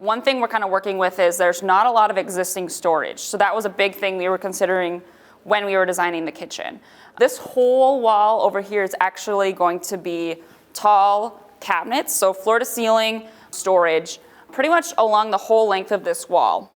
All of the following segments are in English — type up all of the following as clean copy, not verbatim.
One thing we're kind of working with is there's not a lot of existing storage. So that was a big thing we were considering when we were designing the kitchen. This whole wall over here is actually going to be tall cabinets, so floor to ceiling storage, pretty much along the whole length of this wall.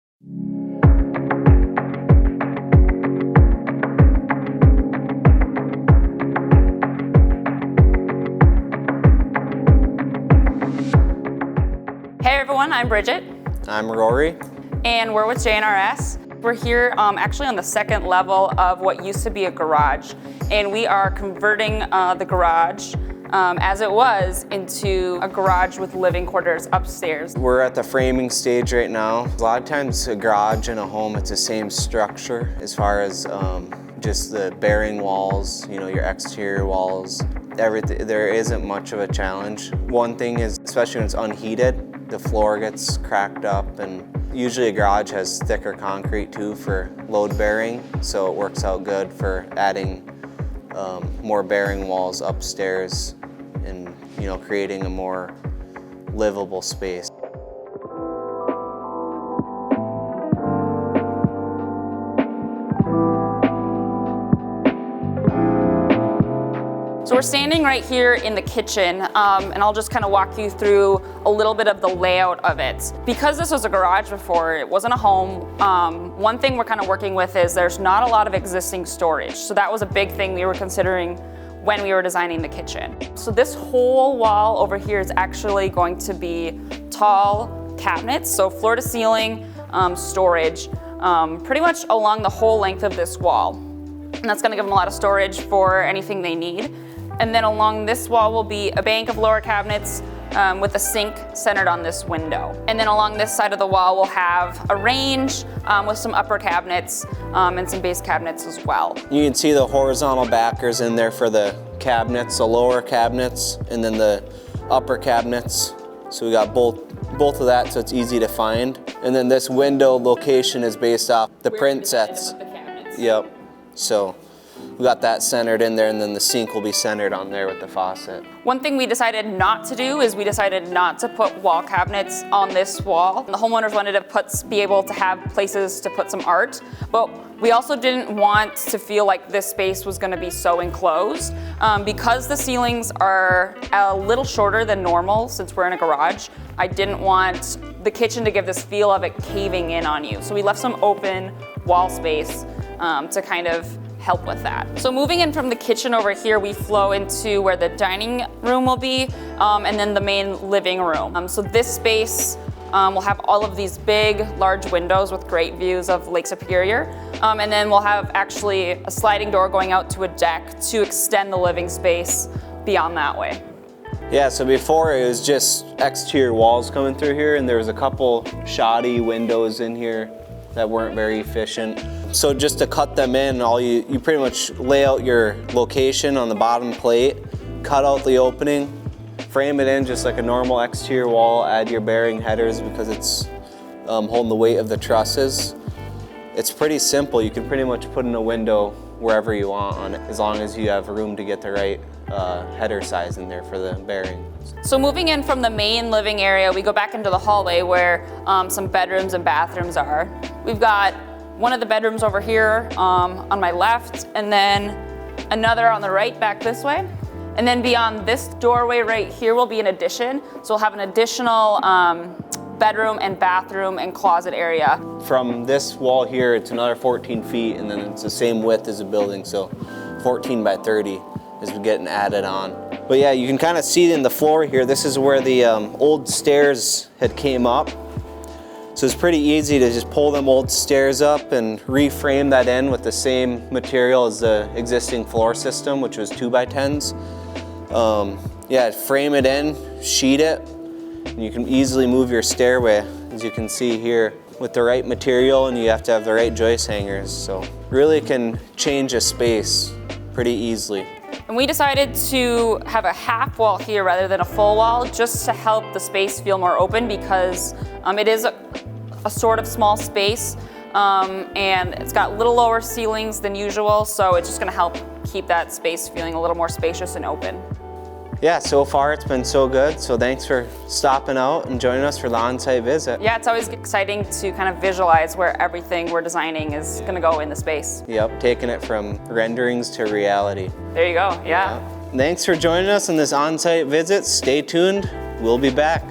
Hey everyone, I'm Bridget. I'm Rory. And we're with J&RS. We're here actually on the second level of what used to be a garage. And we are converting the garage as it was into a garage with living quarters upstairs. We're at the framing stage right now. A lot of times a garage and a home, it's the same structure as far as just the bearing walls, you know, your exterior walls, everything. There isn't much of a challenge. One thing is, especially when it's unheated, the floor gets cracked up, and usually a garage has thicker concrete too for load bearing, so it works out good for adding more bearing walls upstairs and, you know, creating a more livable space. So we're standing right here in the kitchen, and I'll just kind of walk you through a little bit of the layout of it. Because this was a garage before, it wasn't a home, one thing we're kind of working with is there's not a lot of existing storage. So that was a big thing we were considering when we were designing the kitchen. So this whole wall over here is actually going to be tall cabinets, so floor to ceiling storage, pretty much along the whole length of this wall. And that's gonna give them a lot of storage for anything they need. And then along this wall will be a bank of lower cabinets with a sink centered on this window. And then along this side of the wall we'll have a range with some upper cabinets and some base cabinets as well. You can see the horizontal backers in there for the cabinets, the lower cabinets, and then the upper cabinets. So we got both of that, so it's easy to find. And then this window location is based off the print sets. Yep. So we got that centered in there, and then the sink will be centered on there with the faucet. One thing we decided not to do is we decided not to put wall cabinets on this wall. The homeowners wanted to be able to have places to put some art, but we also didn't want to feel like this space was gonna be so enclosed. Because the ceilings are a little shorter than normal since we're in a garage, I didn't want the kitchen to give this feel of it caving in on you. So we left some open wall space to kind of help with that. So moving in from the kitchen over here, we flow into where the dining room will be, and then the main living room. So this space will have all of these big, large windows with great views of Lake Superior. And then we'll have actually a sliding door going out to a deck to extend the living space beyond that way. Yeah, so before it was just exterior walls coming through here, and there was a couple shoddy windows in here that weren't very efficient. So just to cut them in, you pretty much lay out your location on the bottom plate, cut out the opening, frame it in just like a normal exterior wall, add your bearing headers because it's holding the weight of the trusses. It's pretty simple. You can pretty much put in a window wherever you want on it, as long as you have room to get the right header size in there for the bearing. So moving in from the main living area, we go back into the hallway where some bedrooms and bathrooms are. We've got one of the bedrooms over here on my left, and then another on the right back this way. And then beyond this doorway right here will be an addition. So we'll have an additional bedroom and bathroom and closet area. From this wall here, it's another 14 feet, and then it's the same width as the building, so 14 by 30 is getting added on. But yeah, you can kind of see in the floor here, this is where the old stairs had came up. So it's pretty easy to just pull them old stairs up and reframe that in with the same material as the existing floor system, which was 2x10s. Yeah, frame it in, sheet it, and you can easily move your stairway, as you can see here, with the right material, and you have to have the right joist hangers. So really can change a space pretty easily. And we decided to have a half wall here rather than a full wall, just to help the space feel more open, because it is a sort of small space, and it's got a little lower ceilings than usual, so it's just gonna help keep that space feeling a little more spacious and open. Yeah, so far it's been so good. So thanks for stopping out and joining us for the on-site visit. Yeah, it's always exciting to kind of visualize where everything we're designing is going to go in the space. Yep, taking it from renderings to reality. There you go, yeah. Thanks for joining us on this on-site visit. Stay tuned, we'll be back.